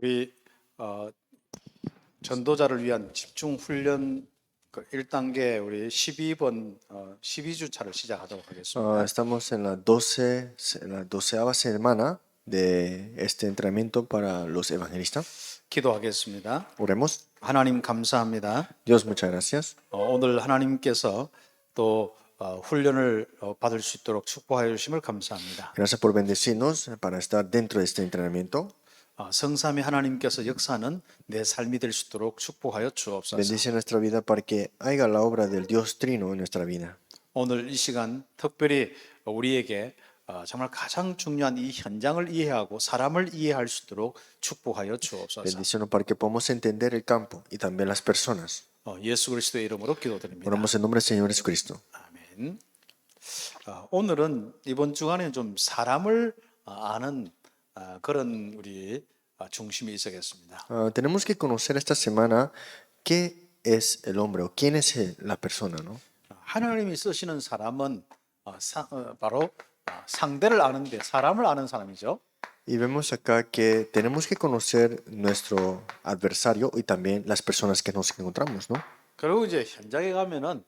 우리 전도자를 위한 집중 훈련 1단계 우리 12번 12주차를 시작하도록 하겠습니다. Estamos en la 12ª semana de este entrenamiento para los evangelistas. 기도하겠습니다. Oremos. 하나님 감사합니다. Dios, muchas gracias. 오늘 하나님께서 또 훈련을 받을 수 있도록 축복하여 주심을 감사합니다. Gracias por bendecirnos para estar dentro de este entrenamiento. 성삼위 하나님께서 역사는 내 삶이 될 수 있도록 축복하여 주옵소서. Bendice nuestra vida para que haga la obra del Dios Trino en nuestra vida. 오늘 이 시간 특별히 우리에게 정말 가장 중요한 이 현장을 이해하고 사람을 이해할 수 있도록 축복하여 주옵소서. Bendiciones para que podamos entender el campo y también las personas. 예수 그리스도의 이름으로 기도드립니다. Oramos en nombre del Señor Jesucristo. 아멘. 오늘은 이번 주간에 좀 사람을 아는 그런 우리 중심이 있어야겠습니다. Tenemos que conocer esta semana qué es el hombre o quién es la persona, ¿no? 하나님이 쓰시는 사람은 바로 상대를 아는데 사람을 아는 사람이죠. Y vemos acá que tenemos que conocer nuestro adversario y también las personas que nos encontramos, ¿no? 그리고 이제 현장에 가면은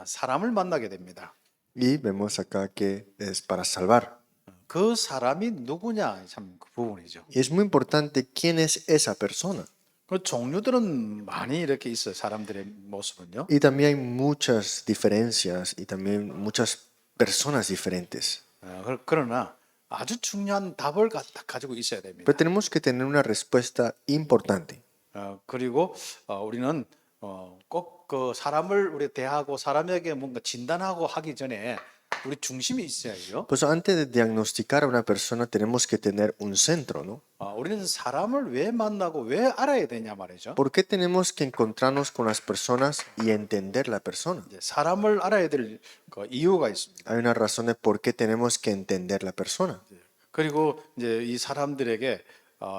사람을 만나게 됩니다. Y vemos acá que es para salvar. 그 사람이 누구냐 참 그 부분이죠. Y es muy importante quién es esa persona. 그 종류들은 많이 이렇게 있어요. 사람들의 모습은요. Y también hay muchas diferencias y también muchas personas diferentes. 그러나 아주 중요한 답을 가지고 있어야 됩니다. Pero tenemos que tener una respuesta importante. 그리고 우리는 꼭 그 사람을 우리 대하고 사람에게 뭔가 진단하고 하기 전에 우리 중심이 있어야죠. Pues antes de diagnosticar a una persona tenemos que tener un centro, ¿no? 우리는 사람을 왜 만나고 왜 알아야 되냐 말이죠. ¿Por qué tenemos que encontrarnos con las personas y entender la persona? 이제 사람을 알아야 될 그 이유가 있습니다. Hay unas razones por qué tenemos que entender la persona. 그리고 이제 이 사람들에게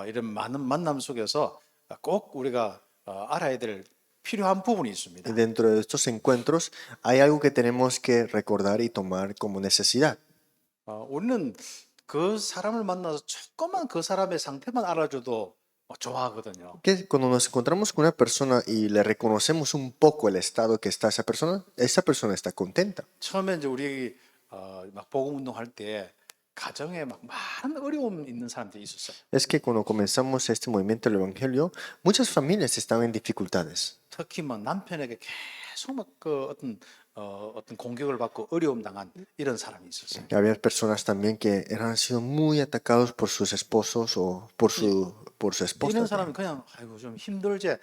이런 많은 만남 속에서 꼭 우리가 알아야 될 필요한 부분이 있습니다. Y dentro de estos encuentros hay algo que tenemos que recordar y tomar como necesidad. 우리는 그 사람을 만나서 조금만 그 사람의 상태만 알아줘도 좋아하거든요. Que cuando nos encontramos con una persona y le reconocemos un poco el estado que está esa persona está contenta. 처음에 이제 우리 막 복음 운동할 때 가정에 막 많은 어려움 있는 사람들이 있었어요. Es que cuando comenzamos este movimiento del Evangelio, muchas familias estaban en dificultades. 특히 막 남편에게 계속 막 그 어떤 공격을 받고 어려움 당한 이런 사람이 있었어요. Y había personas también que han sido muy atacados por sus esposos o por su esposa. 이런 사람은 그냥 아이고 좀 힘들지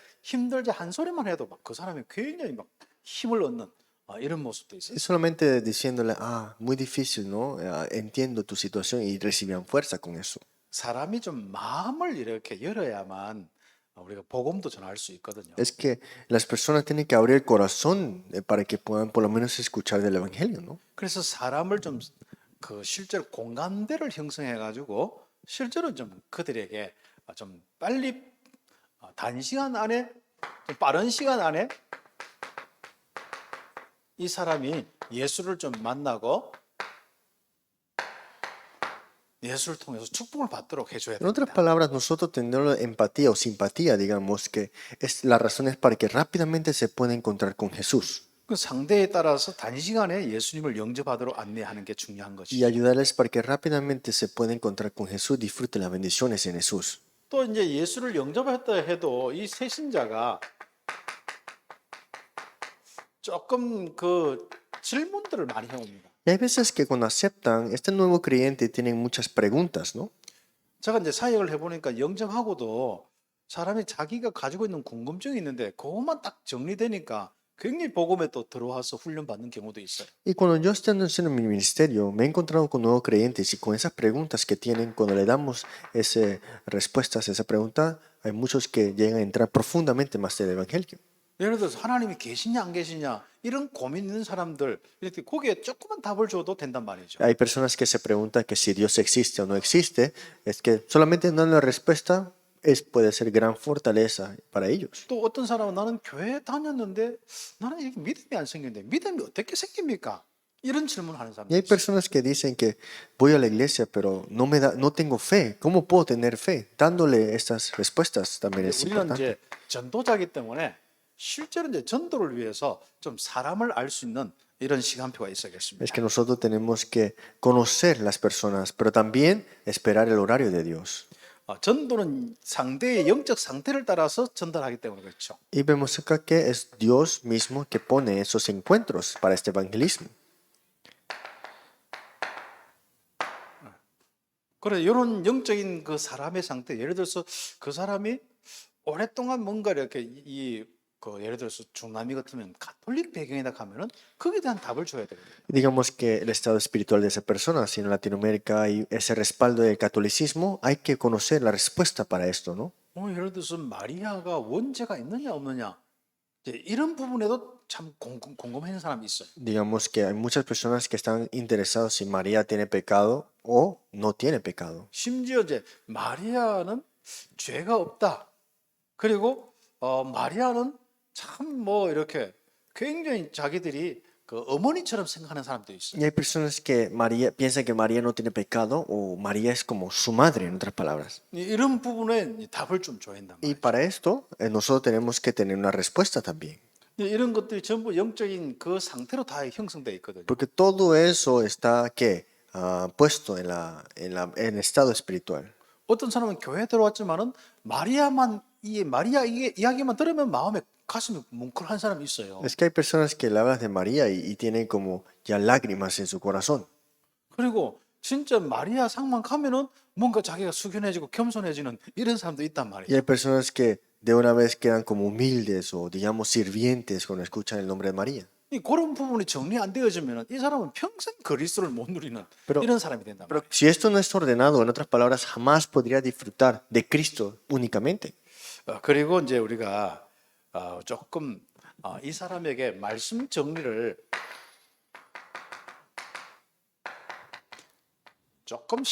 한 소리만 해도 막 그 사람이 굉장히 막 힘을 얻는 이런 모습도 있어요. Y solamente diciéndole, muy difícil, ¿no? Entiendo tu situación y recibían fuerza con eso. 사람이 좀 마음을 이렇게 열어야만 우리가 복음도 전할 수 있거든요. Es que las personas tienen que abrir el corazón para que puedan por lo menos escuchar del Evangelio, ¿no? 그래서 사람을 좀 그 실제로 공감대를 형성해 가지고 실제로 좀 그들에게 좀 빨리 단시간 안에 좀 빠른 시간 안에 이 사람이 예수를 좀 만나고 예수를 통해서 축복을 받도록 해줘야 En otras 됩니다. palabras, nosotros tener empatía o simpatía, digamos, que la razón es para que rápidamente se pueda encontrar con Jesús. 그 상대에 따라서 단시간에 예수님을 영접하도록 안내하는 게 중요한 Y 것이죠. ayudarles para que rápidamente se pueda encontrar con Jesús, disfruten las bendiciones en Jesús. 또 이제 예수를 영접했다 해도 이 새신자가 조금 그 질문들을 많이 해옵니다. Y hay veces que cuando aceptan, este nuevo creyente tienen muchas preguntas, ¿no? 제가 이제 사역을 해보니까 영접하고도 사람이 자기가 가지고 있는 궁금증이 있는데 그것만 딱 정리되니까 굉장히 복음에 또 들어와서 훈련받는 경우도 있어요. Y cuando yo estando en mi ministerio, me he encontrado con nuevos creyentes y con esas preguntas que tienen, cuando le damos respuestas a esa pregunta, hay muchos que llegan a entrar profundamente más del Evangelio. 예를 들어서 하나님이 계시냐 안 계시냐 이런 고민 있는 사람들 이렇게 거기에 조그만 답을 줘도 된단 말이죠. Hay personas que se preguntan que si Dios existe o no existe, es que solamente dando la respuesta puede ser gran fortaleza para ellos. 또 어떤 사람은 나는 교회 다녔는데 나는 이렇게 믿음이 안 생기는데 믿음이 어떻게 생깁니까? 이런 질문을 하는 Y 사람들이 hay 있어요. personas que dicen que voy a la iglesia, pero no tengo fe. ¿Cómo puedo tener fe? Dándole estas respuestas también 근데 es 우리는 importante. 이제 전도자기 때문에 실제로 이제 전도를 위해서 좀 사람을 알 수 있는 이런 시간표가 Es 있어야겠습니다. que nosotros tenemos que conocer las personas, pero también esperar el horario de Dios. 전도는 상대의 영적 상태를 따라서 전달하기 때문에 그렇죠. Y vemos acá que es Dios mismo que pone esos encuentros para este evangelismo. 그래 이런 영적인 그 사람의 상태, 예를 들어서 그 사람이 오랫동안 뭔가 이렇게 그 예를 들어서 중남미 같으면 가톨릭 배경이다 하면은 거기에 대한 답을 줘야 되거든요. Y digamos que el estado espiritual de esa persona, si en Latinoamérica hay ese respaldo del catolicismo, hay que conocer la respuesta para esto, ¿no? 예를 들어서 마리아가 원죄가 있느냐 없느냐 이제 이런 부분에도 참 궁금해하는 사람이 있어요. Digamos que hay muchas personas que están interesados si María tiene pecado o no tiene pecado. 심지어 이제 마리아는 죄가 없다. 그리고 마리아는 참 뭐 이렇게 굉장히 자기들이 그 어머니처럼 생각하는 사람도 있어요. Y hay personas que María piensan que María no tiene pecado o María es como su madre, en otras palabras. 이런 부분에 답을 좀 줘야 한단 Y 말이에요. para esto nosotros tenemos que tener una respuesta también, 이런 것들이 전부 영적인 그 상태로 다 형성되어 있거든요. porque todo eso está puesto en estado espiritual. 어떤 사람은 교회 들어왔지만은 마리아 이야기만 들으면 마음에 가슴이 뭉클한 사람이 있어요. Es que hay personas que le hablas de María y tienen como ya lágrimas en su corazón. 그리고 진짜 마리아 상만 가면은 뭔가 자기가 숙연해지고 겸손해지는 이런 사람도 있단 Y 말이에요. hay personas que de una vez quedan como humildes o digamos sirvientes cuando escuchan el nombre de María. 그런 부분이 정리 안 되어지면은 이 사람은 평생 그리스도를 못 누리는 Pero- 이런 사람이 된단 Pero 말이에요. si esto no es ordenado, en otras palabras, jamás podría disfrutar de Cristo únicamente. 그리고 이제 우리가 조금 이 사람에게 말씀 정리를 조금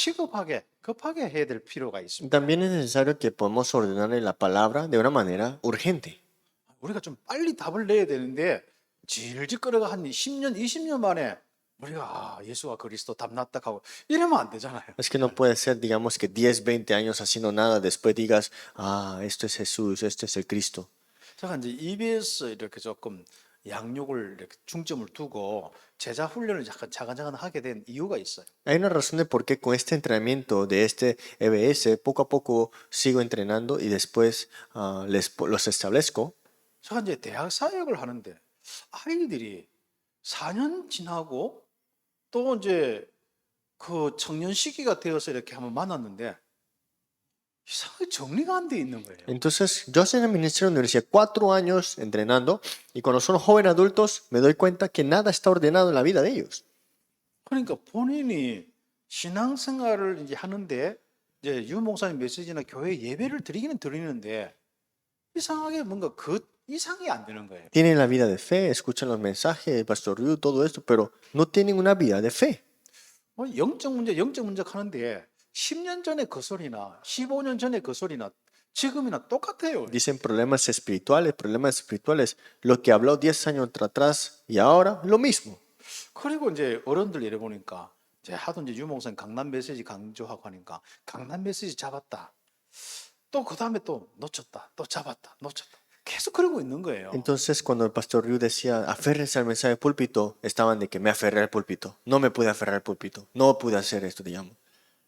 급하게 해야 될 필요가 있습니다. También es necesario que podamos ordenarle la palabra de una manera urgente. 우리가 좀 빨리 답을 내야 되는데 질질 끌어가 한 10년, 20년 만에 우리가 예수가 그리스도 답 났다 하고 이러면 안 되잖아요. Es que no puede ser, digamos, que 10, 20 años haciendo nada, después digas, esto es Jesús, esto es el Cristo. 제가 이제 EBS 이렇게 조금 양육을 이렇게 중점을 두고 제자 훈련을 약간 자간자간 하게 된 이유가 있어요. Hay una razón de por qué con este entrenamiento de este EBS, poco a poco sigo entrenando y después los establezco. 제가 이제 대학 사역을 하는데 아이들이 4년 지나고 또 이제 그 청년 시기가 되어서 이렇게 한번 만났는데 이상하게 정리가 안 돼 있는 거예요. Entonces, yo en el ministerio de la universidad 4 años entrenando y cuando son jóvenes adultos me doy cuenta que nada está ordenado en la vida de ellos. 그러니까 본인이 신앙생활을 이제 하는데 이제 유 목사님 메시지나 교회 예배를 드리기는 드리는데 이상하게 뭔가 그 이상이 안 되는 거예요. Tienen la vida de fe, escuchan los mensajes del Pastor Ryu, todo esto, pero no tienen una vida de fe. 영적 문제 하는데 10년 전에 그 소리나 15년 전에 그 소리나 지금이나 똑같아요. Dicen problemas espirituales, lo que habló 10 años atrás y ahora, lo mismo. 그리고 이제 어른들 이래 보니까 이제 하도 이제 유 목사님 강남 메시지 강조하고 하니까 강남 메시지 잡았다. 또 그 다음에 또 놓쳤다. 또 잡았다. 놓쳤다. 계속 그러고 있는 거예요. Entonces, cuando el Pastor Ryu decía, aférrense al mensaje del púlpito, estaban de que me aferré al púlpito, no me pude aferrar al púlpito, no pude hacer esto, digamos.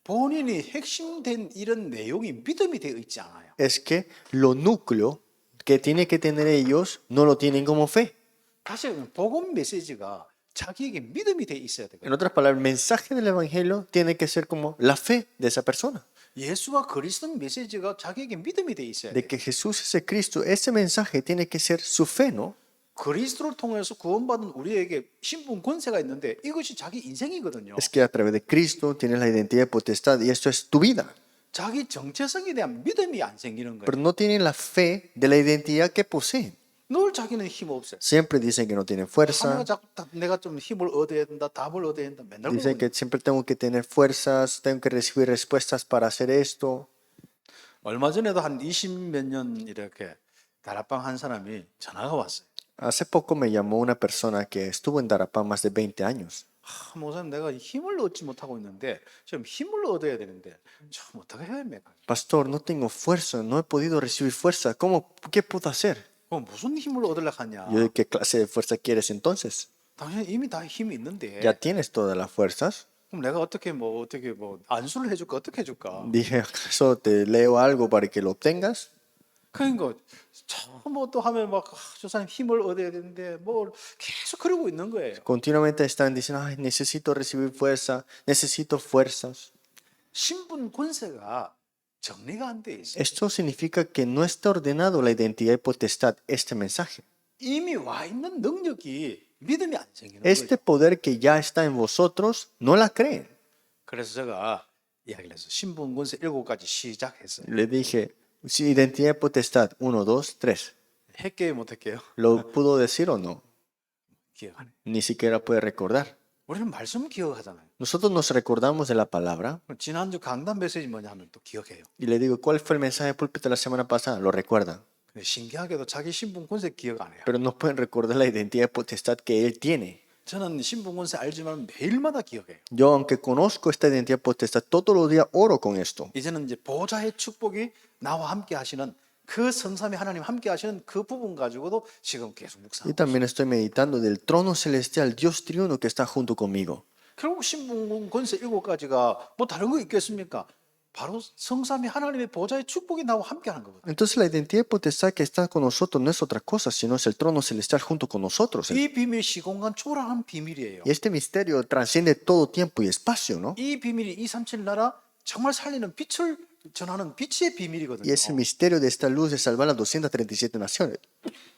본인이 핵심된 이런 내용이 믿음이 되어 있지 않아요. Es que lo núcleo que tiene que tener ellos no lo tienen como fe. 다시 복음 메시지가 자기에게 믿음이 되어 있어야 되거든요. En otras palabras, el mensaje del Evangelio tiene que ser como la fe de esa persona. 예수가 그리스도 메시지가 자기에게 믿음이 되어 있어야 De 돼요. que Jesús es el Cristo, ese mensaje tiene que ser su fe, ¿no? 그리스도를 통해서 구원받은 우리에게 신분 권세가 있는데 이것이 자기 인생이거든요. Es que a través de Cristo tienes la identidad y potestad y esto es tu vida. 자기 정체성에 대한 믿음이 안 생기는 Pero 거예요. no tienen la fe de la identidad que poseen. 늘 자기는 힘 없어요. Siempre dicen que no tienen fuerza, 내가 좀 힘을 얻어야 된다, 답을 얻어야 된다, 맨날 dicen 그러거든요. que siempre tengo que tener fuerzas, tengo que recibir respuestas para hacer esto. 얼마 전에도 한 20몇 년 이렇게 다락방 한 사람이 전화가 왔어요. Hace poco me llamó una persona que estuvo en Darapán más de 20 años. 목사님, 내가 힘을 얻지 못하고 있는데 좀 힘을 얻어야 되는데 좀 어떻게 해야 합니까? Pastor, no tengo fuerza, no he podido recibir fuerza. ¿Qué puedo hacer? 무슨 힘을 얻으려고 하냐? Yo, ¿de qué clase de fuerza quieres entonces? 당신 이미 다 힘이 있는데 Ya tienes todas las fuerzas. 그럼 내가 어떻게 안수를 해줄까? 어떻게 해줄까? Dije, ¿acaso te leo algo para que lo obtengas? 그러니까 또 하면 조사님 힘을 얻어야 되는데 뭐 계속 그러고 있는 거예요. Continuamente están diciendo, ay, necesito recibir fuerza, necesito fuerzas. 신분 권세가 정리가 안 돼 있어요. Esto significa que no está ordenado la identidad y potestad, este mensaje. 이미 와 있는 능력이 믿음이 안 생기는 Este 거예요. poder que ya está en vosotros, no la creen. 그래서 제가 이야기를 해서 신분 권세 7가지 시작했어요. Le dije, sí, identidad y potestad, 1, 2, 3. 했게요, 못했게요? ¿Lo pudo decir o no? 기억 안 해요. Ni siquiera puede recordar. 우리는 말씀 기억하잖아요. Nosotros nos recordamos de la palabra 지난주 강단 메시지 뭐냐 하면 또 기억해요. y le digo, ¿cuál fue el mensaje de púlpito la semana pasada? Lo recuerdan. 근데 신기하게도 자기 신분 권세 기억 안 해요. Pero no pueden recordar la identidad y potestad que él tiene. 저는 신분 권세 알지만 매일마다 기억해요. Yo, aunque conozco esta identidad y potestad, todos los días oro con esto. 이제는 이제 보좌의 축복이 나와 함께 하시는 그 성삼위 하나님 함께 하시는 그 부분 가지고도 지금 계속 Y 묵상하고 있어요. también estoy meditando del trono celestial, Dios triuno que está junto conmigo. 결국 신분 권세 7가지가 뭐 다른 거 있겠습니까? 바로 성삼위 하나님의 보좌의 축복이 나와 함께 하는 거거든요. Entonces la identidad y potestad que está con nosotros no es otra cosa, sino es el trono celestial junto con nosotros. 이 비밀 시공간 초월한 비밀이에요. Y este misterio trasciende todo tiempo y espacio, ¿no? 이 비밀이 237 나라 정말 살리는 빛을 전하는 빛의 비밀이거든요. Y es el misterio de esta luz de salvar las 237 naciones.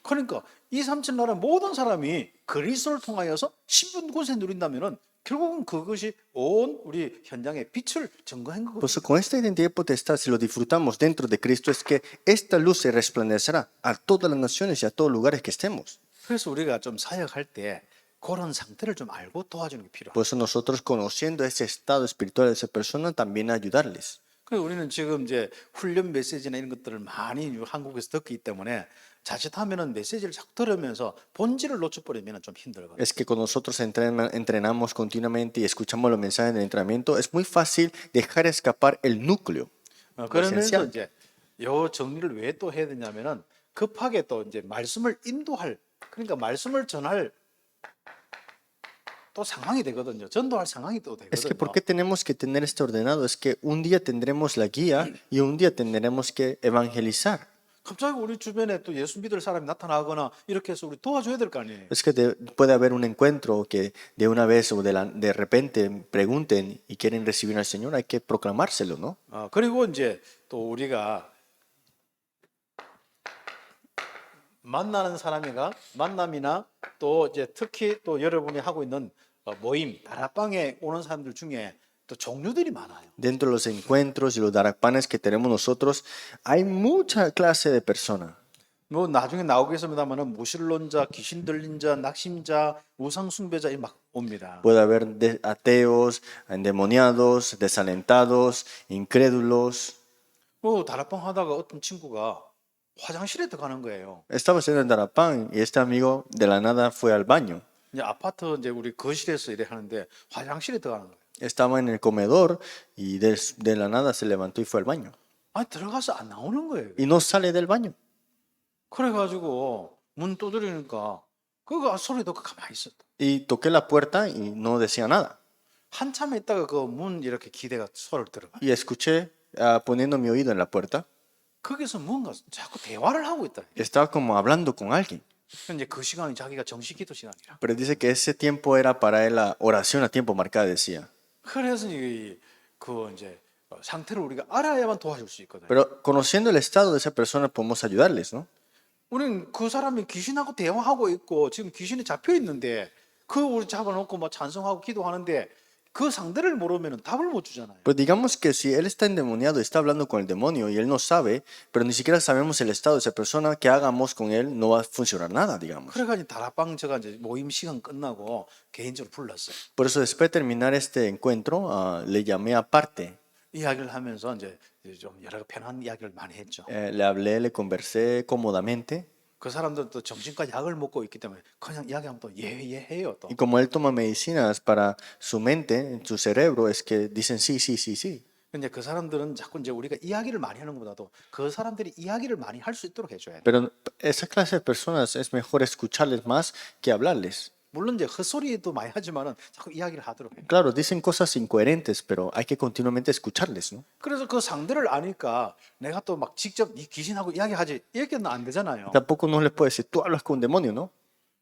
그러니까 237 나라 모든 사람이 그리스도를 통하여서 신분 권세 누린다면은 결국은 그것이 온 우리 현장의 빛을 증거한 거거든요. Pues con esta identidad y potestad, si lo disfrutamos dentro de Cristo, es que esta luz se resplandecerá a todas las naciones y a todos lugares que estemos. 그래서 우리가 좀 사역할 때 그런 상태를 좀 알고 도와주는 게 필요해요. Por eso nosotros, conociendo ese estado espiritual de esa persona, también ayudarles. 그래서 우리는 지금 이제 훈련 메시지나 이런 것들을 많이 한국에서 듣기 때문에 자칫하면은 메시지를 자꾸 들으면서 본질을 놓쳐버리면 좀 힘들거든요. Es que cuando nosotros entrenamos continuamente y escuchamos los mensajes del entrenamiento, es muy fácil dejar escapar el núcleo. 그러면서 esencial. 이제 요 정리를 왜 또 해야 되냐면은 급하게 또 이제 말씀을 인도할 그러니까 말씀을 전할 또 상황이 되거든요. 전도할 상황이 또 Es que ¿por 되거든요. qué tenemos que tener esto ordenado? Es que un día tendremos la guía y un día tendremos que evangelizar. 갑자기 우리 주변에 또 예수 믿을 사람이 나타나거나 이렇게 해서 우리 도와줘야 될 거 아니에요. Es que puede haber un encuentro que de una vez o de repente pregunten y quieren recibir al Señor, hay que proclamárselo, ¿no? 그리고 이제 또 우리가 만나는 사람이가 만남이나 또 이제 특히 또 여러분이 하고 있는 모임, 다락방에 오는 사람들 중에 또 종류들이 많아요. Dentro de los encuentros y los darapanes que tenemos nosotros, hay mucha clase de personas. 뭐 나중에 나오겠습니다만은 무신론자, 귀신 들린 자, 낙심자, 우상 숭배자 막 옵니다. Puede haber ateos, endemoniados, desalentados, incrédulos. 뭐 다락방 하다가 어떤 친구가 화장실에 들어가는 거예요. Estaba haciendo el darapán y este amigo de la nada fue al baño. 이제 아파트 이제 우리 거실에서 일을 하는데 화장실에 들어가는 거예요. Estaba en el comedor y de la nada se levantó y fue al baño. 아니 들어가서 안 나오는 거예요. Y no sale del baño. 그래가지고 문 두드리니까 그거 소리 듣고 가만히 있었다. Y toqué la puerta y no decía nada. 한참 있다가 그 문 이렇게 기대가 소리를 들어가. Y escuché poniendo mi oído en la puerta. 거기서 뭔가 자꾸 대화를 하고 있다. Estaba como hablando con alguien. 이제 그 시간이 자기가 정식 기도 시간이라. Pero dice que ese tiempo era para él la oración a tiempo marcado, decía. 그래서 그 이제 상태를 우리가 알아야만 도와줄 수 있거든요. Pero conociendo el estado de esa persona podemos ayudarles, ¿no? 우리는 그 사람이 귀신하고 대화하고 있고 지금 귀신이 잡혀 있는데 그 우리 잡아놓고 막 찬송하고 기도하는데 그 상대를 모르면 답을 못 주잖아요. Pues digamos que si él está endemoniado y está hablando con el demonio y él no sabe, pero ni siquiera sabemos el estado de esa persona, que hagamos con él no va a funcionar nada, digamos. 그래가지고 다락방 제가 이제 모임 시간 끝나고 개인적으로 불렀어요. Por eso después de terminar este encuentro, le llamé aparte. 이야기를 하면서 이제 좀 여러 편한 이야기를 많이 했죠. Le hablé, le conversé cómodamente. 그 사람들은 또 정신과 약을 먹고 있기 때문에 그냥 이야기하면 또 예예해요 또. Y como él toma medicinas para su mente, en su cerebro, es que dicen sí, sí, sí, sí. 근데 그 사람들은 자꾸 이제 우리가 이야기를 많이 하는 것보다도 그 사람들이 이야기를 많이 할 수 있도록 해줘야 돼. Pero esa clase de personas es mejor escucharles más que hablarles. 물론 이제 헛소리도 많이 하지만은 자꾸 이야기를 하도록 해. Claro, dicen cosas incoherentes, pero hay que continuamente escucharles, ¿no? 그래서 그 상대를 아니까 내가 또 막 직접 이 귀신하고 이야기하지 이렇게는 안 되잖아요. Tampoco no les puede decir, tú hablas con un demonio, ¿no?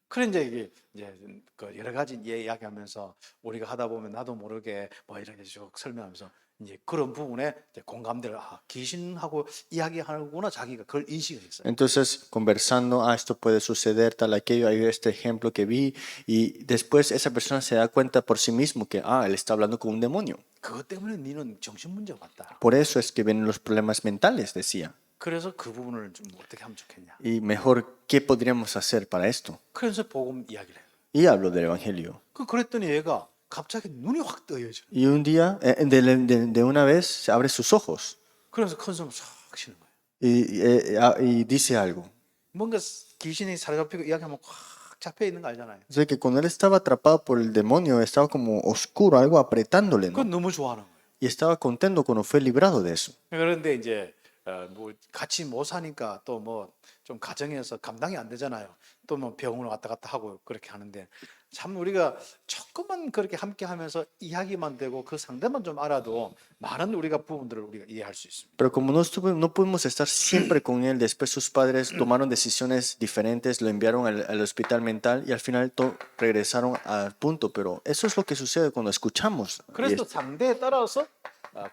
그래 이제 이게 이제 그 여러 가지 이야기하면서 우리가 하다 보면 나도 모르게 뭐 이렇게 쭉 설명하면서 이제 그런 부분에 이제 공감대를 귀신하고 이야기하는구나 자기가 그걸 인식을 했어요. Entonces, conversando, esto puede suceder, tal, aquello, hay este ejemplo que vi, y después esa persona se da cuenta por sí mismo que, él está hablando con un demonio. 그것 때문에 니는 정신 문제가 왔다. Por eso es que vienen los problemas mentales, decía. 그래서 그 부분을 좀 어떻게 하면 좋겠냐. Y mejor, ¿qué podríamos hacer para esto? 그래서 복음 이야기를 해요. Y hablo del Evangelio. 그랬더니 얘가 갑자기 눈이 확 떠여져. Y un día, de una vez, se abre sus ojos 그래서 큰 숨을 싹 쉬는 거예요. y dice algo. 뭔가 귀신이 사로잡히고 이야기하면 확 잡혀 있는 거 알잖아요. O sea, que cuando él estaba atrapado por el demonio, estaba como oscuro, algo apretándole, ¿no? 그건 너무 좋아하는 거예요. Y estaba contento cuando fue librado de eso. 그런데 이제 뭐 같이 못 사니까 또 뭐 좀 가정에서 감당이 안 되잖아요. 또 뭐 병원을 왔다 갔다 하고 그렇게 하는데 참 우리가 조금만 그렇게 함께 하면서 이야기만 되고 그 상대만 좀 알아도 많은 우리가 부분들을 우리가 이해할 수 있습니다. Pero como no pudimos estar siempre con él, después sus padres tomaron decisiones diferentes, lo enviaron al hospital mental y al final regresaron al punto. Pero eso es lo que sucede cuando escuchamos. Y 그래서 상대에 따라서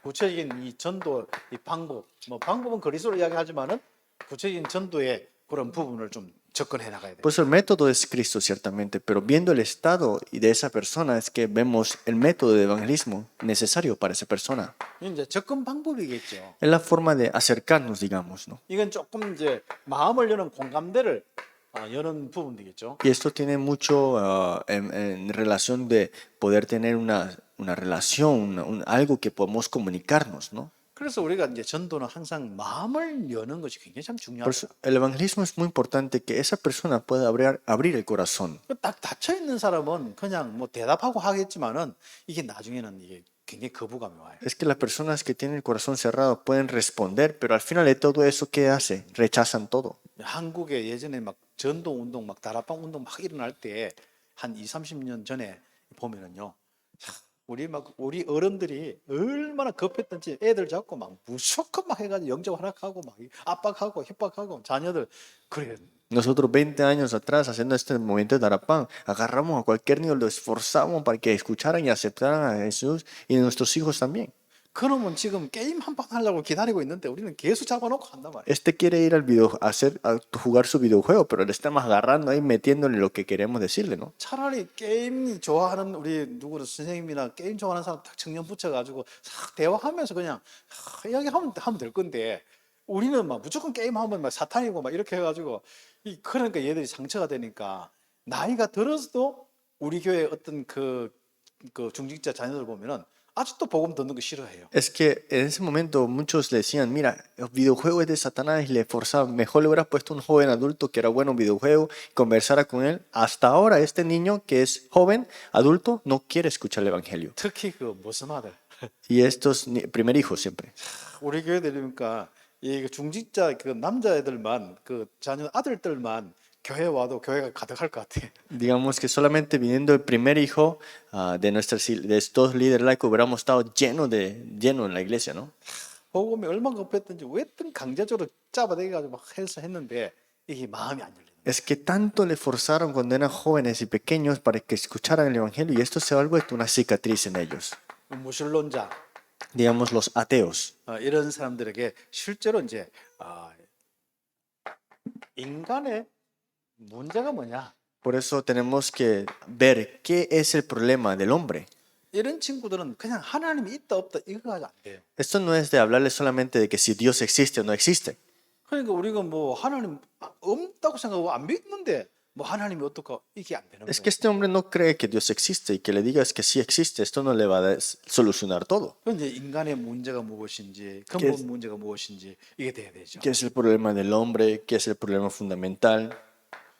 구체적인 이 전도 이 방법 뭐 방법은 그리스도로 이야기하지만은 구체적인 전도의 그런 부분을 좀 접근해 나가야 돼요. pues el método es Cristo, ciertamente, pero viendo el estado y de esa persona es que vemos el método de evangelismo necesario para esa persona. 이제 접근 방법이겠죠. Es la forma de acercarnos, digamos, ¿no? 이건 조금 이제 마음을 여는 공감대를 여는 부분이겠죠. Y esto tiene mucho en relación de poder tener una relación, algo que podamos comunicarnos, ¿no? 그래서 우리가 이제 전도는 항상 마음을 여는 것이 굉장히 참 Por eso, 중요하다. el evangelismo es muy importante que esa persona pueda abrir el corazón. 딱 닫혀 있는 사람은 그냥 뭐 대답하고 하겠지만은 이게 나중에는 이게 굉장히 거부감이 와요. Es que las personas que tienen el corazón cerrado pueden responder, pero al final de todo eso, ¿qué hace? Rechazan todo. 한국에 예전에 막 전도 운동 막 다락방 운동 막 일어날 때 한 2, 30년 전에 보면은요. 우리 어른들이 얼마나 급했던지 애들 잡고 막 무조건 막 해가지고 영접 허락하고 막 압박하고 협박하고 자녀들 그래. Nosotros 20 años atrás, haciendo este movimiento de Tarapán, agarramos a cualquier niño, lo esforzamos para que escucharan y aceptaran a Jesús y a nuestros hijos también. 그놈은 지금 게임 한 판 하려고 기다리고 있는데 우리는 계속 잡아놓고 한단 말이야. Este quiere ir a jugar su videojuego, pero le estamos agarrando ahí, metiéndole lo que queremos decirle, ¿no? 차라리 게임 좋아하는 우리 누구를 선생님이나 게임 좋아하는 사람 딱 청년 붙여가지고 싹 대화하면서 그냥 이야기하면 될 건데 우리는 막 무조건 게임하면 막 사탄이고 막 이렇게 해가지고 그러니까 얘들이 상처가 되니까 나이가 들어서도 우리 교회 어떤 그 중직자 자녀들 보면은 아직도 복음 듣는 거 싫어해요. Es que en ese momento muchos le decían, mira, el videojuego es de Satanás y le forzaban, mejor le hubieras puesto un joven adulto que era bueno en videojuego, conversara con él. Hasta ahora este niño que es joven, adulto, no quiere escuchar el evangelio. 특히 그 모습 아들. Y estos, primer hijo siempre. 우리 교회 들으니까 이 중직자 그 남자애들만 그 자녀 아들들만 교회 와도 교회가 가득할 것 같아. Digamos que solamente viniendo el primer hijo de estos líderes laicos hubiéramos estado lleno en la iglesia, ¿no? 복음이 얼마나 급했던지 왜든 강제적으로 잡아당겨가지고 막 해서 했는데 이게 마음이 안 열리는. Es que tanto le forzaron cuando eran jóvenes y pequeños para que escucharan el evangelio y esto se ha vuelto una cicatriz en ellos. 무신론자 Digamos los ateos. 이런 사람들에게 실제로 이제 인간의 문제가 뭐냐? Por eso tenemos que ver qué es el problema del hombre. 이런 친구들은 그냥 하나님이 있다 없다 이거 가지고 안 돼요. Esto no es de hablarles solamente de que si Dios existe o no existe. 그러니까 우리가 뭐 하나님 없다고 생각하고 안 믿는데 뭐 하나님이 어떨까 이게 안 되는 Es 거예요. que este hombre no cree que Dios existe y que le digas que sí existe, esto no le va a solucionar todo. 그 이제 인간의 문제가 무엇인지 ¿Qué 근본 es, 문제가 무엇인지 이게 돼야 되죠. qué es el problema del hombre? ¿Qué es el problema fundamental?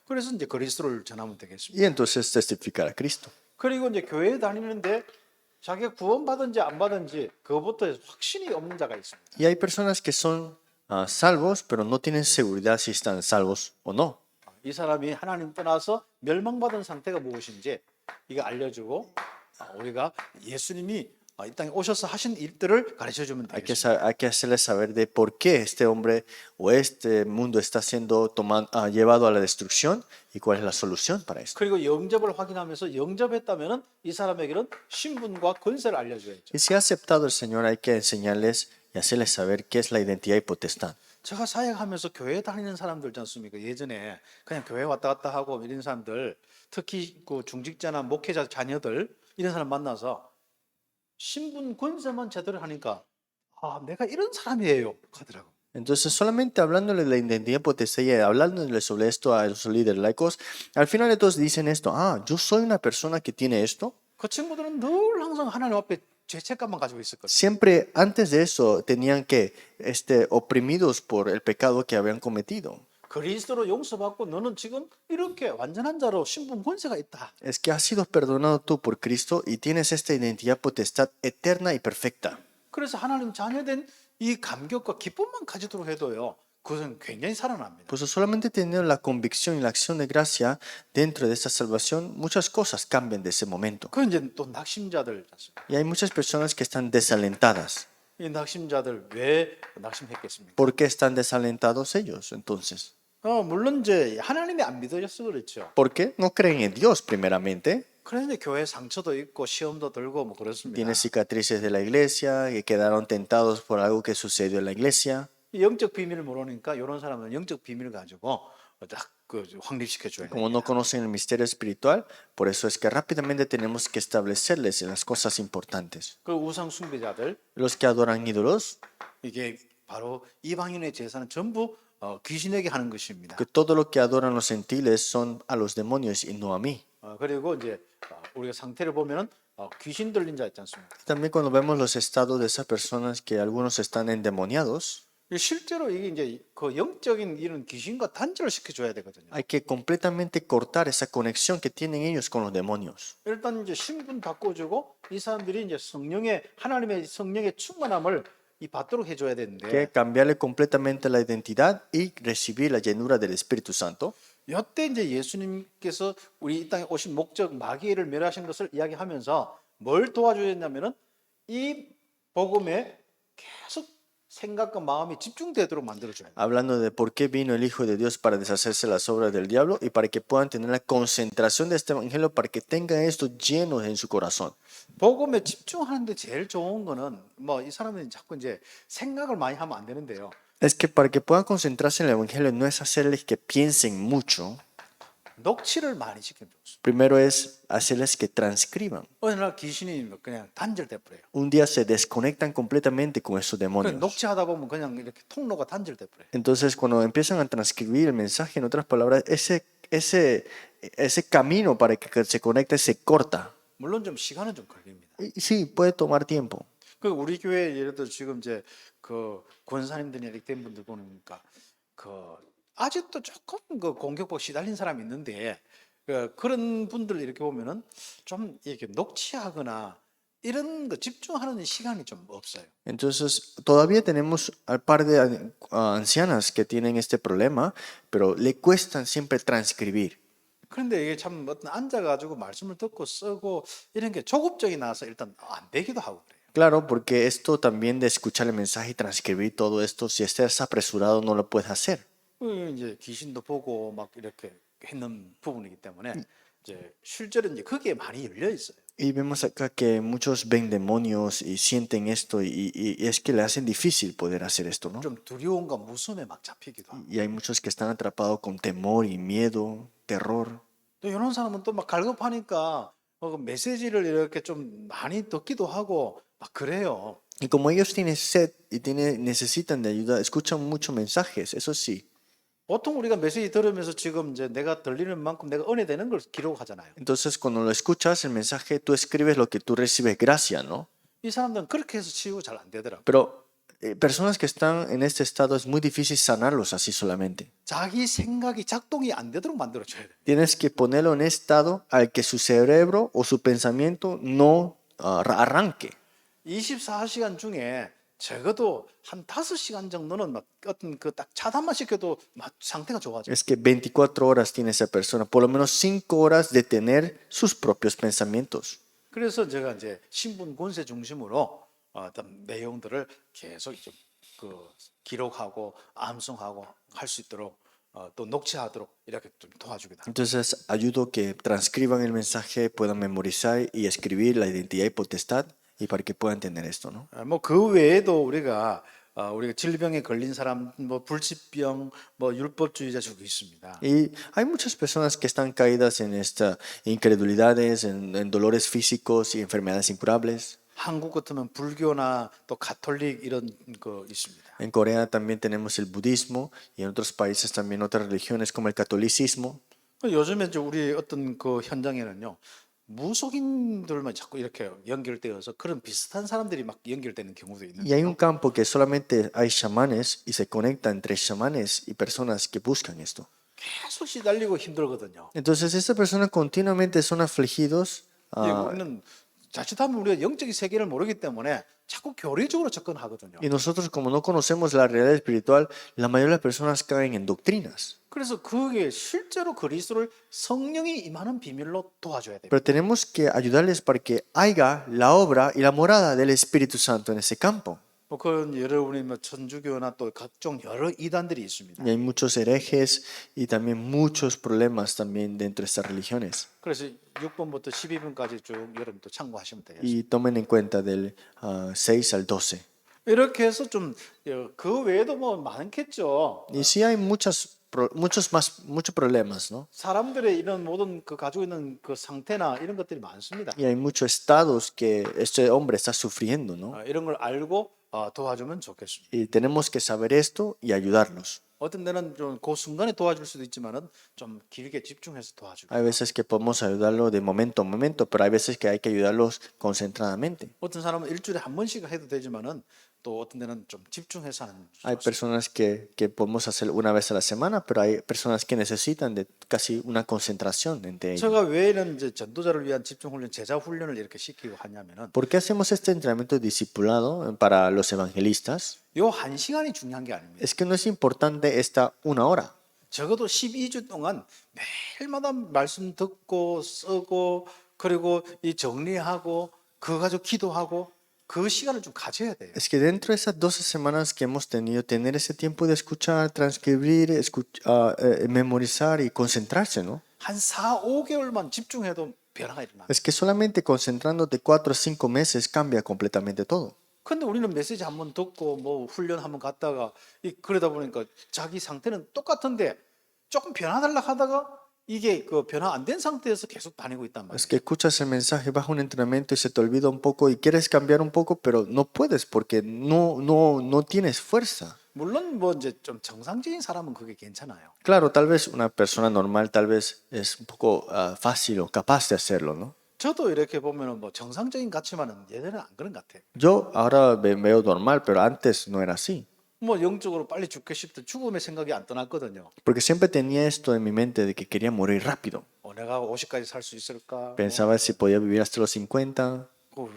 그래서 이제 그리스도를 전하면 되겠습니다. Y entonces testificar a Cristo. 그리고 이제 교회에 다니는데 자기가 구원받은지 안 받은지 그것부터 확신이 없는 자가 있습니다. Y hay personas que son salvos, pero no tienen seguridad si están salvos o no. 이 사람이 하나님 떠나서 멸망받은 상태가 무엇인지 이거 알려주고 우리가 예수님이 이 땅에 오셔서 하신 일들을 가르쳐주면 되겠습니다. Hay que hacerles saber de por qué este hombre o este mundo está siendo llevado a la destrucción y cuál es la solución para esto. 그리고 영접을 확인하면서 영접했다면은 이 사람에게는 신분과 권세를 알려줘야죠. Y si ha aceptado el Señor, hay que enseñarles y hacerles saber qué es la identidad y potestad. 제가 사역하면서 교회 다니는 사람들 있지 않습니까? 예전에 그냥 교회 왔다 갔다 하고 이런 사람들, 특히 그 중직자나 목회자 자녀들 이런 사람 만나서 신분 권세만 제대로 하니까 내가 이런 사람이에요 하더라고. Entonces, solamente hablándole de la identidad y potestad y hablándole sobre esto a los líderes laicos, al final de todos dicen esto, yo soy una persona que tiene esto. 그 친구들은 늘 항상 하나님 앞에 죄책감만 가지고 있었거든. Siempre antes de eso tenían que oprimidos por el pecado que habían cometido. 그리스도로 용서받고 너는 지금 이렇게 완전한 자로 신분 권세가 있다. Es que has sido perdonado tú por Cristo y tienes esta identidad potestad eterna y perfecta. 그래서 하나님 자녀된 이 감격과 기쁨만 가지도록 해도요. 그것은 굉장히 살아납니다. Pues solamente teniendo la convicción y la acción de gracia dentro de esta salvación, muchas cosas cambian de ese momento. 그 이제 또 낙심자들 있습니다. Y hay muchas personas que están desalentadas. 이 낙심자들 왜 낙심했겠습니까? ¿Por qué están desalentados ellos entonces? 물론 이제 하나님이 안 믿어져서 그렇죠. Porque no creen en Dios primeramente. 그래서 이제 교회 상처도 있고 시험도 들고 뭐 그렇습니다. Tienen cicatrices de la iglesia, que quedaron tentados por algo que sucedió en la iglesia. 이 영적 비밀을 모르니까 이런 사람은 영적 비밀을 가지고 딱그 확립시켜 줘야 돼요. Como no conocen el misterio espiritual, por eso es que rápidamente tenemos que establecerles en las cosas importantes. 그 우상 숭배자들 Los que adoran ídolos, 이게 바로 이방인의 제사는 전부 귀신에게 하는 것입니다. que todo lo que adoran los gentiles son a los demonios y no a mí. 그리고 이제 우리가 상태를 보면은 귀신 들린 자 있지 않습니까? También cuando vemos los estados de esas personas que algunos están endemoniados, 실제로 이게 이제 그 영적인 이런 귀신과 단절을 시켜줘야 되거든요. hay que completamente cortar esa conexión que tienen ellos con los demonios. 일단 이제 신분 바꿔주고 이 사람들이 이제 성령의 하나님의 성령의 충만함을 받도록 해줘야 Que 되는데 cambiarle completamente la identidad y recibir la llenura del Espíritu Santo. 이때 이제 예수님께서 우리 이 땅에 오신 목적 마귀를 멸하신 것을 이야기하면서 뭘 도와줘야 했냐면은 이 복음에 계속 생각과 마음이 집중되도록 만들어줘야 돼요. Hablando de por qué vino el Hijo de Dios para deshacerse las obras del diablo y para que puedan tener la concentración de este evangelio, para que tengan esto lleno en su corazón. 복음에 집중하는데 제일 좋은 거는 뭐 이 사람은 자꾸 이제 생각을 많이 하면 안 되는데요. Es que para que puedan concentrarse en el evangelio no es hacerles que piensen mucho. 녹취를 많이 시켜줬어요. Primero es hacerles que transcriban. 어느 날 귀신이 그냥 단절돼 버려요. Un día se desconectan completamente con esos 그냥 demonios. 녹취하다 보면 그냥 이렇게 통로가 단절돼 버려요. Entonces, cuando empiezan a transcribir el mensaje, en otras palabras, ese camino para que se conecte se corta. 물론 좀 시간은 좀 걸립니다. Y sí, puede tomar tiempo. 그 우리 교회 예를 들어 지금 이제 그 권사님들이 이렇게 된 분들 보니까 그 아직도 조금 그 공격복 시달린 사람이 있는데 그런 분들 이렇게 보면은 좀 이렇게 녹취하거나 이런 거 집중하는 시간이 좀 없어요. Entonces, todavía tenemos al par de ancianas que tienen este problema, pero le cuestan siempre transcribir. 그런데 이게 참 어떤 앉아가지고 말씀을 듣고 쓰고 이런 게 조급증이 나서 일단 안 되기도 하고 그래요. Claro, porque esto también de escuchar el mensaje y transcribir todo esto, si estás apresurado, no lo puedes hacer. 이제 귀신도 보고 막 이렇게 했는 부분이기 때문에 이제 실제로 이제 거기에 많이 열려 있어요. Y vemos acá que muchos ven demonios y sienten esto y es que le hacen difícil poder hacer esto, ¿no? 좀 두려움과 무서움에 막 잡히기도 하고. Y hay muchos que están atrapados con temor y miedo, terror. 또 이런 사람은 또 막 갈급하니까 그 메시지를 이렇게 좀 많이 듣기도 하고 막 그래요. Y como ellos tienen sed y necesitan de ayuda, escuchan muchos mensajes, eso sí. 보통 우리가 메시지 들으면서 지금 이제 내가 들리는 만큼 내가 은혜 되는 걸 기록하잖아요. Entonces, cuando lo escuchas, el mensaje, tú escribes lo que tú recibes gracia, ¿no? 이 사람들은 그렇게 해서 치유가 잘 안 되더라고. Pero personas que están en este estado es muy difícil sanarlos así solamente. 자기 생각이 작동이 안 되도록 만들어줘야 돼. Tienes que ponerlo en estado al que su cerebro o su pensamiento no arranque. 24시간 중에 적어도 한 5시간 정도는 막 어떤 그 딱 차단만 시켜도 막 상태가 좋아져. Es que 24 horas tiene esa persona, por lo menos 5 horas de tener sus propios pensamientos. 그래서 제가 이제 신분 권세 중심으로 어떤 내용들을 계속 이제 그 기록하고 암송하고 할 수 있도록 또 녹취하도록 이렇게 좀 도와주기도 합니다. Entonces ayudo que transcriban el mensaje, puedan memorizar y escribir la identidad y potestad y para que puedan tener esto, ¿no? 뭐그 외에도 우리가 질병에 걸린 사람, 뭐 불치병, 뭐 율법주의자 저기 있습니다. Y hay muchas personas que están caídas en esta incredulidades, en dolores físicos y enfermedades incurables. 한국 같으면 불교나 또 가톨릭 이런 거 있습니다. En Corea también tenemos el budismo y en otros países también otras religiones como el catolicismo. 요즘에 이제 우리 어떤 그 현장에는요. 무속인들만 자꾸 이렇게 연결되어서 그런 비슷한 사람들이 막 연결되는 경우도 Y 있는데 hay un campo que solamente hay chamanes y se conecta entre chamanes y personas que buscan esto. 계속 시달리고 힘들거든요. Entonces estas personas continuamente son afligidos. 예, 우리는 자칫하면 우리가 영적인 세계를 모르기 때문에 자꾸 교리적으로 접근하거든요. Y nosotros como no conocemos la realidad espiritual, la mayoría de las personas caen en doctrinas. 그래서 그게 실제로 그리스도를 성령이 임하는 비밀로 도와줘야 돼요. Pero tenemos que ayudarles para que haya la obra y la morada del Espíritu Santo en ese campo. 뭐 그런 여러분이 뭐 천주교나 또 각종 여러 이단들이 있습니다. Y hay muchos herejes y también muchos problemas también dentro de estas religiones. 그래서 6번부터 12번까지 쭉 여러분 또 참고하시면 되겠습니다. Y tomen en cuenta del 6 al 12. 이렇게 해서 좀 그 외에도 뭐 많겠죠. Y sí hay muchos problemas, ¿no? 사람들의 이런 모든 그 가지고 있는 그 상태나 이런 것들이 많습니다. Y hay muchos estados que este hombre está sufriendo, ¿no? 이런 걸 알고 도와주면 좋겠습니다. Y tenemos que saber esto y ayudarlos. 어떤 데는 좀 그 순간에 도와줄 수도 있지만은 좀 길게 집중해서 도와주고. Hay veces que podemos ayudarlo de momento a momento, pero hay veces que hay que ayudarlos concentradamente. 어떤 사람은 일주일에 한 번씩 해도 되지만은 또 어떤 데는 좀 집중해서 하는. Hay personas que podemos hacer una vez a la semana, pero hay personas que necesitan de casi una concentración entre ellos. 제가 왜 이런 이제 전도자를 위한 집중 훈련, 제자 훈련을 이렇게 시키고 하냐면은 ¿Por qué hacemos este entrenamiento discipulado para los evangelistas? 요 한 시간이 중요한 게 아닙니다. Es que no es importante esta una hora. 적어도 12주 동안 매일마다 말씀 듣고 쓰고 그리고 이 정리하고 그거 가지고 기도하고 그 시간을 좀 가져야 돼요. Es que dentro de esas 12 semanas que hemos tenido, tener ese tiempo de escuchar, transcribir, memorizar y concentrarse, ¿no? 한 4, 5개월만 집중해도 변화가 일어나. Es que solamente concentrándote 4 o 5 meses cambia completamente todo. 근데 우리는 메시지 한번 듣고 뭐 훈련 한번 갔다가 그러다 보니까 자기 상태는 똑같은데 조금 변화달라 하다가 이게 그 변화 안 된 상태에서 계속 다니고 있단 Es 말이에요. que escuchas el mensaje, vas a un entrenamiento y se te olvida un poco y quieres cambiar un poco, pero no puedes porque no tienes fuerza. 물론 뭐 이제 좀 정상적인 사람은 그게 괜찮아요. Claro, tal vez una persona normal tal vez es un poco fácil o capaz de hacerlo, ¿no? 저도 이렇게 보면은 뭐 정상적인 같지만은 예전에는 안 그런 것 같아요. Yo ahora me veo normal, pero antes no era así. 뭐 영적으로 빨리 죽고 싶던 죽음의 생각이 안 떠났거든요. Porque siempre tenía esto en mi mente de que quería morir rápido. 내가 50까지 살 수 있을까? Pensaba si podía vivir hasta los 50,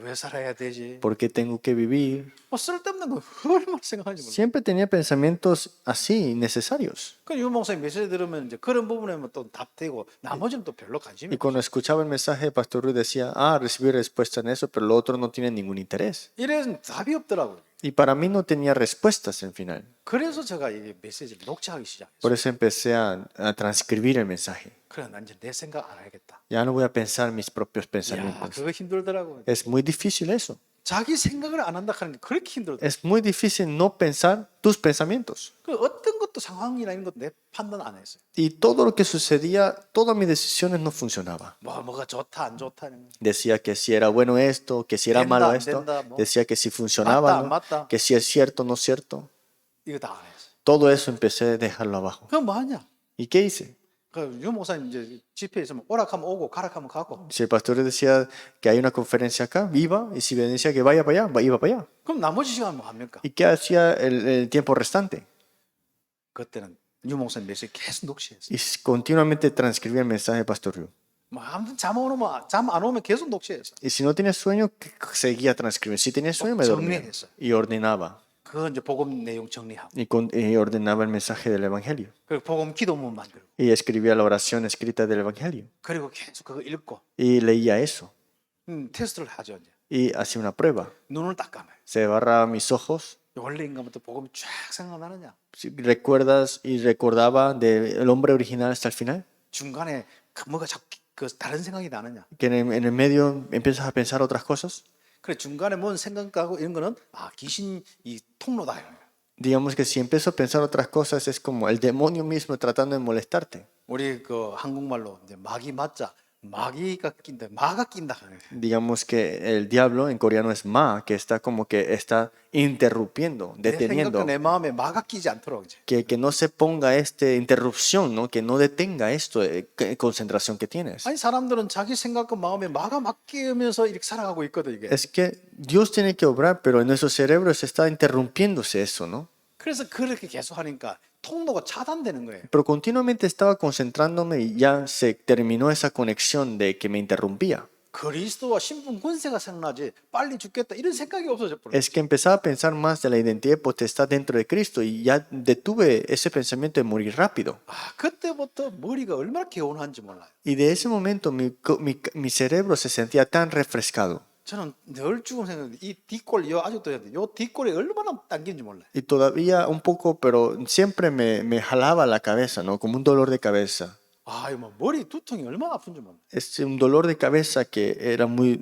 왜 살아야 되지? ¿por qué tengo que vivir? 뭐 쓸데없는 거 얼마나 생각하는지 몰라. Siempre tenía pensamientos así, innecesarios. 그 유목사님 메시지 들으면 이제 그런 부분에 또 답되고 나머지는 또 별로 관심이 Y cuando escuchaba el mensaje, Pastor Ruiz decía, recibí respuesta en eso, pero lo otro no tiene ningún interés. 이래서 답이 없더라고요. Y para mí no tenía respuestas al final. 그래서 제가 이 메시지를 녹취하기 시작했어요. Por eso empecé a transcribir el mensaje. 그래, 난 이제 내 생각 안 하겠다. Ya no voy a pensar mis propios 야, pensamientos. 그거 힘들더라고요. Es muy difícil eso. 자기 생각을 안 한다 하는 게 그렇게 힘들더라고요. Es muy difícil no pensar tus pensamientos. 그 어떤 것도 상황이나 이런 것도 내 판단 안 했어요. Y todo lo que sucedía, todas mis decisiones no funcionaban. 뭐가 좋다 안 좋다 이런 거. Decía que si era bueno esto, que si era Denda, malo esto. denda, 뭐. Decía que si funcionaba, 맞다, ¿no? 맞다. Que si es cierto, no es cierto. 이거 다 안 했어요. todo eso empecé a dejarlo abajo. 그럼 뭐 하냐? ¿Y qué hice? 그 유 목사님 이제 집회에 있으면 오락하면 오고 가락하면 가고. Si el pastor decía que hay una conferencia acá, iba, y si me decía que vaya para allá, iba para allá. 그럼 나머지 시간 뭐 합니까? ¿Y qué hacía el tiempo restante? 그때는 유 목사님 메시지 계속 녹취했어요. Y continuamente transcribía el mensaje del pastor Ryu. 뭐 아무튼 잠 안 오면 계속 녹취했어요. Y si no tenía sueño, seguía transcribiendo. Si tenía sueño, me dormía. 정리했어요. Y ordenaba. 그거 이제 복음 내용 정리하고. Y ordenaba el mensaje del Evangelio. 그리고 복음 기도문 만들고. Y escribía la oración escrita del Evangelio. 그리고 계속 그거 읽고. Y leía eso. 테스트를 하죠 이제. Y hacía una prueba. 눈을 딱 감아요. Se barraba mis ojos. 원래 인간부터 복음이 쫙 생각나느냐? Si recuerdas y recordaba del hombre original hasta el final. 중간에 뭐가 자꾸 그 다른 생각이 나느냐? Que en el medio empiezas a pensar otras cosas. 그래 중간에 뭔 생각하고 이런 거는 귀신 이 통로다 이런 거예요. Digamos que si empiezo a pensar otras cosas es como el demonio mismo tratando de molestarte. 우리 그 한국말로 이제 마귀 맞자 마귀가 마가 낀다. Digamos que el diablo en coreano es ma, que está como que está interrumpiendo, 내 deteniendo. 생각과 내 마음에 마가 끼지 않도록 이제. Que no se ponga interrupción, ¿no? Que no detenga esto, concentración que tienes. 아니 사람들은 자기 생각과 마음에 마가 맡기면서 이렇게 살아가고 있거든 이게. Es que Dios tiene que obrar, pero en nuestros cerebros está interrumpiéndose eso, ¿no? 그래서 그렇게 계속 하니까 통로가 차단되는 거예요. Pero continuamente estaba concentrándome y ya se terminó esa conexión de que me interrumpía. 그리스도와 신분 권세가 생각나지 빨리 죽겠다 이런 생각이 없어져 버려. Es que empezaba a pensar más de la identidad y potestad dentro de Cristo y ya detuve ese pensamiento de morir rápido. 그때부터 머리가 얼마나 개운한지 몰라요. Y de ese momento mi cerebro se sentía tan refrescado. 저는 늘 죽음 생각했는데 이 뒷골 요 아직도 요 뒷골이 얼마나 당기는지 몰라요. Y todavía un poco, pero siempre me jalaba la cabeza, ¿no? Como un dolor de cabeza. 뭐 머리 두통이 얼마나 아픈지 몰라요. Es un dolor de cabeza que era muy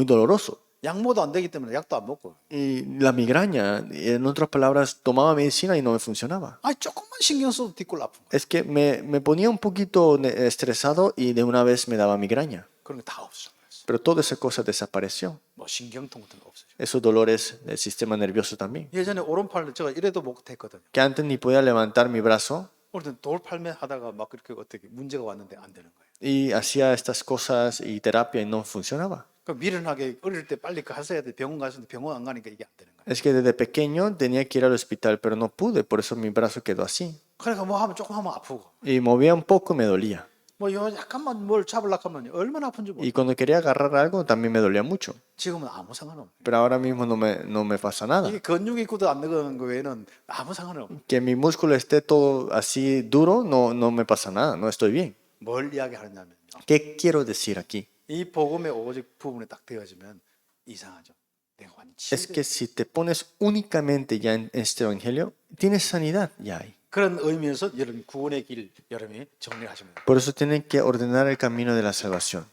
doloroso. 약모도 안 되기 때문에 약도 안 먹고. Y la migraña, en otras palabras, tomaba medicina y no me funcionaba. 조금만 신경 써도 뒷골 아픈 거예요. Es que me ponía un poquito estresado y de una vez me daba migraña. 그런 게 다 없어. Pero toda esa cosa desapareció. 뭐 신경통 같은 거 없어요. Esos dolores del sistema nervioso también. 예전에 오른팔을 제가 이래도 못했거든요. Que antes ni podía levantar mi brazo 오늘 돌팔매 하다가 막 그렇게 어떻게 문제가 왔는데 안 되는 거예요. y hacía estas cosas y terapia y no funcionaba. 그 미련하게 어릴 때 빨리 가서야 돼. 병원 가서도 병원 안 가니까 이게 안 되는 거예요. Es que desde pequeño tenía que ir al hospital, pero no pude, por eso mi brazo quedó así. 그러니까 뭐 하면 조금 하면 아프고. Y movía un poco y me dolía. 요 약간만 뭘 잡으려고 하면 얼마나 아픈지 몰라요. Y cuando quería agarrar algo también me dolía mucho. 지금은 아무 상관없어요. Pero ahora mismo no me pasa nada. 이게 근육이 굳어 안 늙은 거 외에는 아무 상관없어요. Que mi músculo esté todo así duro, no me pasa nada, no estoy bien. 뭘 이야기하냐면요. ¿Qué quiero decir aquí? 이 복음의 오직 부분에 딱 되어지면 이상하죠. 내가 완전 Es que si te pones únicamente ya en este evangelio, tienes sanidad ya hay. 그런 의미에서 여러분 구원의 길 여러분이 정리하시면 돼요. Por eso tienen que ordenar el camino de la salvación.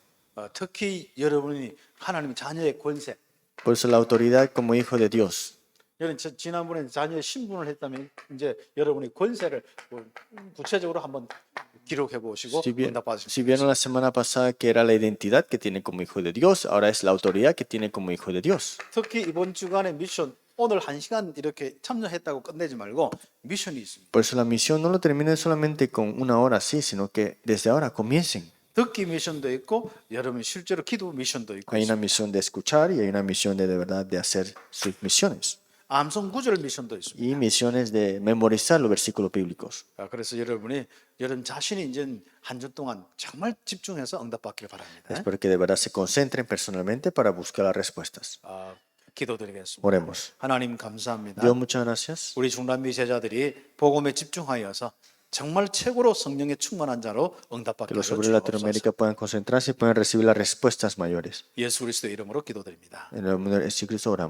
특히 여러분이 하나님 자녀의 권세. Por eso la autoridad como hijo de Dios. 여러분 지난번에 자녀의 신분을 했다면 이제 여러분이 권세를 구체적으로 한번 기록해 보시고 응답 받으시면 Si vieron la semana pasada que era la identidad que tiene como hijo de Dios, ahora es la autoridad que tiene como hijo de Dios. 특히 이번 주간의 미션 오늘 1시간 이렇게 참여했다고 끝내지 말고 미션이 있습니다. Por eso la misión no lo terminen solamente con una hora así, sino que desde ahora comiencen. 듣기 미션도 있고 여러분 실제로 기도 미션도 있고 Hay una misión de escuchar y hay una misión de verdad de hacer sus misiones. 암송 구절 미션도 있습니다. Y misiones de memorizar los versículos bíblicos. 그래서 여러분이 여러분 자신이 이제 한 주 동안 정말 집중해서 응답받기를 바랍니다. Espero que de verdad se concentren personalmente para buscar las respuestas. 기도드리겠습니다. Oremos. 하나님 감사합니다. Dios, muchas gracias. 우리 중남미 제자들이 복음에 집중하여서 정말 최고로 성령에 충만한 자로 Que 응답받기를 los obreros de 주옵소서. Latinoamérica puedan concentrarse y puedan recibir las respuestas mayores. 예수 그리스도의 이름으로 기도드립니다. En el nombre de Jesucristo oramos.